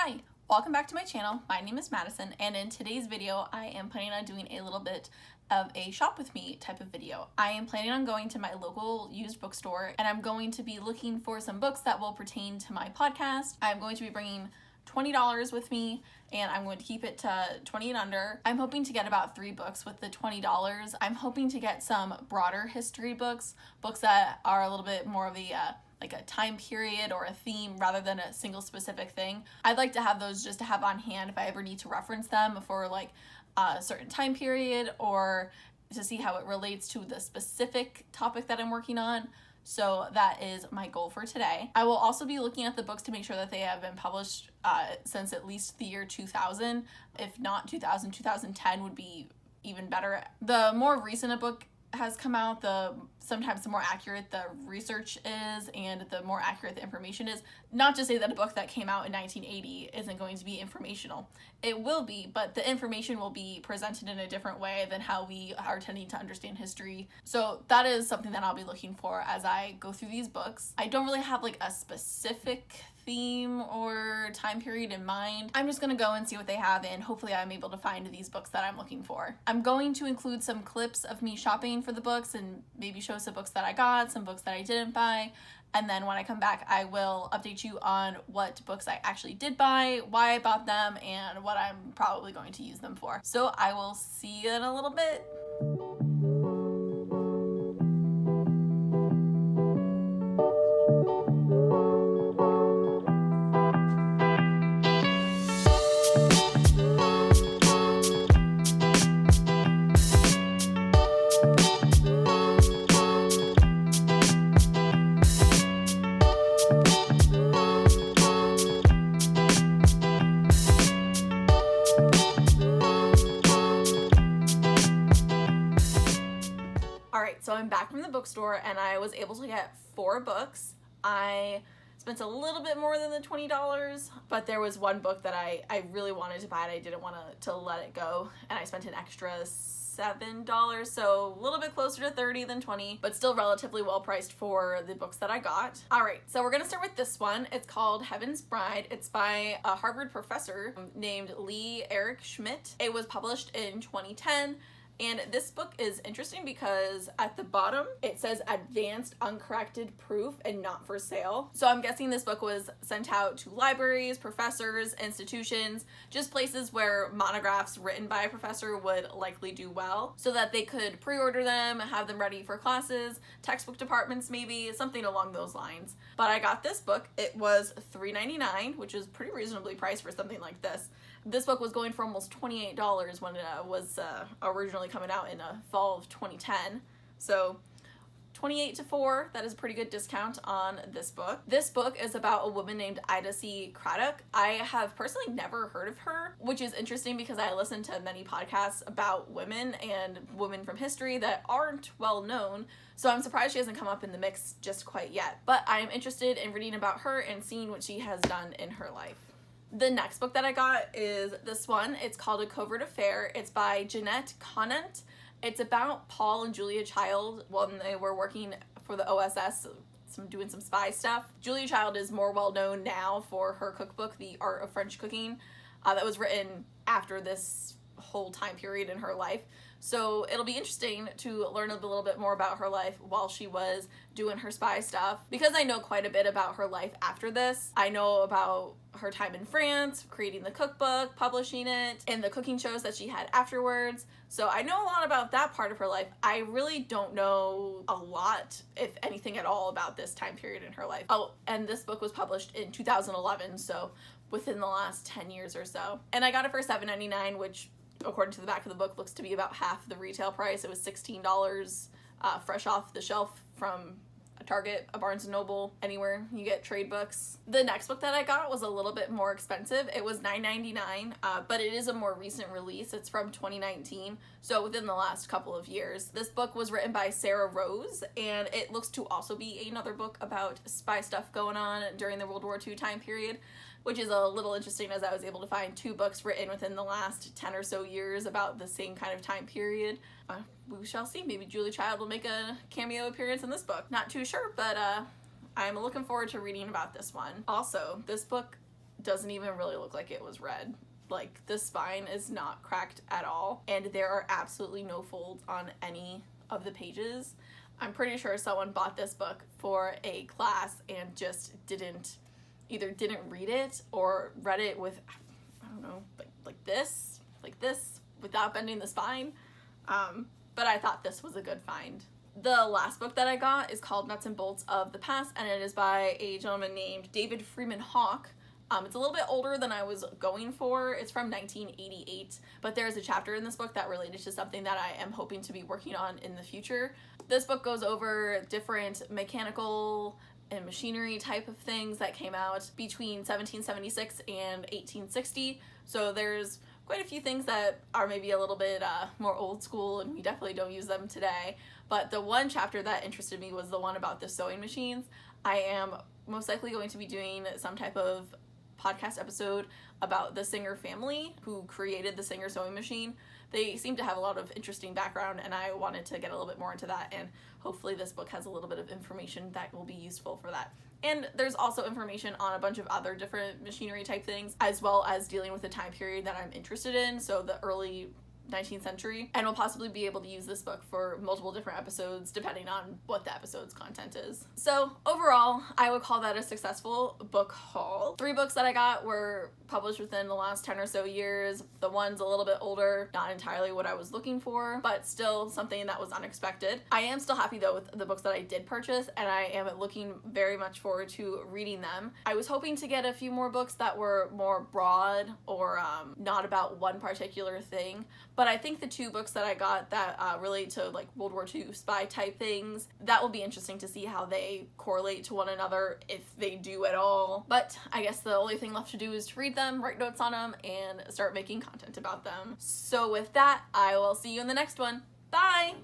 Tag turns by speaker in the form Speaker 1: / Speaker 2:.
Speaker 1: Hi, welcome back to my channel. My name is Madison, and in today's video I am planning on doing a little bit of a shop with me type of video. I am planning on going to my local used bookstore, and I'm going to be looking for some books that will pertain to my podcast. I'm going to be bringing $20 with me, and I'm going to keep it to 20 and under. I'm hoping to get about 3 books with the $20. I'm hoping to get some broader history books that are a little bit more of the like a time period or a theme rather than a single specific thing. I'd like to have those just to have on hand if I ever need to reference them for like a certain time period or to see how it relates to the specific topic that I'm working on. So that is my goal for today. I will also be looking at the books to make sure that they have been published since at least the year 2000. If not 2000, 2010 would be even better. The more recent a book has come out, sometimes the more accurate the research is and the more accurate the information is. Not to say that a book that came out in 1980 isn't going to be informational. It will be, but the information will be presented in a different way than how we are tending to understand history. So that is something that I'll be looking for as I go through these books. I don't really have like a specific theme or time period in mind. I'm just gonna go and see what they have, and hopefully I'm able to find these books that I'm looking for. I'm going to include some clips of me shopping for the books and maybe show some books that I got, some books that I didn't buy, and then when I come back I will update you on what books I actually did buy, why I bought them, and what I'm probably going to use them for. So I will see you in a little bit. So I'm back from the bookstore and I was able to get 4 books. I spent a little bit more than the $20, but there was one book that I really wanted to buy and I didn't want to let it go, and I spent an extra $7, so a little bit closer to 30 than 20, but still relatively well priced for the books that I got. All right, so we're gonna start with this one. It's called Heaven's Bride. It's by a Harvard professor named Lee Eric Schmidt. It was published in 2010. And this book is interesting because at the bottom it says advanced uncorrected proof and not for sale. So I'm guessing this book was sent out to libraries, professors, institutions, just places where monographs written by a professor would likely do well, so that they could pre-order them, have them ready for classes, textbook departments maybe, something along those lines. But I got this book. It was $3.99, which is pretty reasonably priced for something like this. This book was going for almost $28 when it was originally coming out in fall of 2010. So 28 to 4, that is a pretty good discount on this book. This book is about a woman named Ida C. Craddock. I have personally never heard of her, which is interesting because I listen to many podcasts about women and women from history that aren't well known. So I'm surprised she hasn't come up in the mix just quite yet. But I'm interested in reading about her and seeing what she has done in her life. The next book that I got is this one. It's called A Covert Affair. It's by Jeanette Conant. It's about Paul and Julia Child when they were working for the OSS, doing some spy stuff. Julia Child is more well known now for her cookbook, The Art of French Cooking, that was written after this whole time period in her life. So it'll be interesting to learn a little bit more about her life while she was doing her spy stuff. Because I know quite a bit about her life after this. I know about her time in France, creating the cookbook, publishing it, and the cooking shows that she had afterwards. So I know a lot about that part of her life. I really don't know a lot, if anything at all, about this time period in her life. Oh, and this book was published in 2011, so within the last 10 years or so. And I got it for $7.99, which according to the back of the book looks to be about half the retail price. It was $16 fresh off the shelf from a Target, a Barnes & Noble, anywhere you get trade books. The next book that I got was a little bit more expensive. It was $9.99, but it is a more recent release. It's from 2019, so within the last couple of years. This book was written by Sarah Rose, and it looks to also be another book about spy stuff going on during the World War II time period, which is a little interesting as I was able to find 2 books written within the last 10 or so years about the same kind of time period. We shall see. Maybe Julia Child will make a cameo appearance in this book. Not too sure, but I'm looking forward to reading about this one. Also, this book doesn't even really look like it was read. Like, the spine is not cracked at all, and there are absolutely no folds on any of the pages. I'm pretty sure someone bought this book for a class and just either didn't read it or read it with, I don't know, like this, without bending the spine. But I thought this was a good find. The last book that I got is called Nuts and Bolts of the Past, and it is by a gentleman named David Freeman Hawke. It's a little bit older than I was going for. It's from 1988, but there is a chapter in this book that related to something that I am hoping to be working on in the future. This book goes over different mechanical and machinery type of things that came out between 1776 and 1860. So there's quite a few things that are maybe a little bit more old school, and we definitely don't use them today. But the one chapter that interested me was the one about the sewing machines. I am most likely going to be doing some type of podcast episode about the Singer family who created the Singer sewing machine. They seem to have a lot of interesting background, and I wanted to get a little bit more into that, and hopefully this book has a little bit of information that will be useful for that. And there's also information on a bunch of other different machinery type things, as well as dealing with the time period that I'm interested in, so the early 19th century, and we'll possibly be able to use this book for multiple different episodes depending on what the episode's content is. So overall, I would call that a successful book haul. 3 books that I got were published within the last 10 or so years. The one's a little bit older, not entirely what I was looking for, but still something that was unexpected. I am still happy though with the books that I did purchase, and I am looking very much forward to reading them. I was hoping to get a few more books that were more broad or not about one particular thing, but I think the 2 books that I got that relate to like World War II spy type things, that will be interesting to see how they correlate to one another, if they do at all. But I guess the only thing left to do is to read them, write notes on them, and start making content about them. So with that, I will see you in the next one. Bye!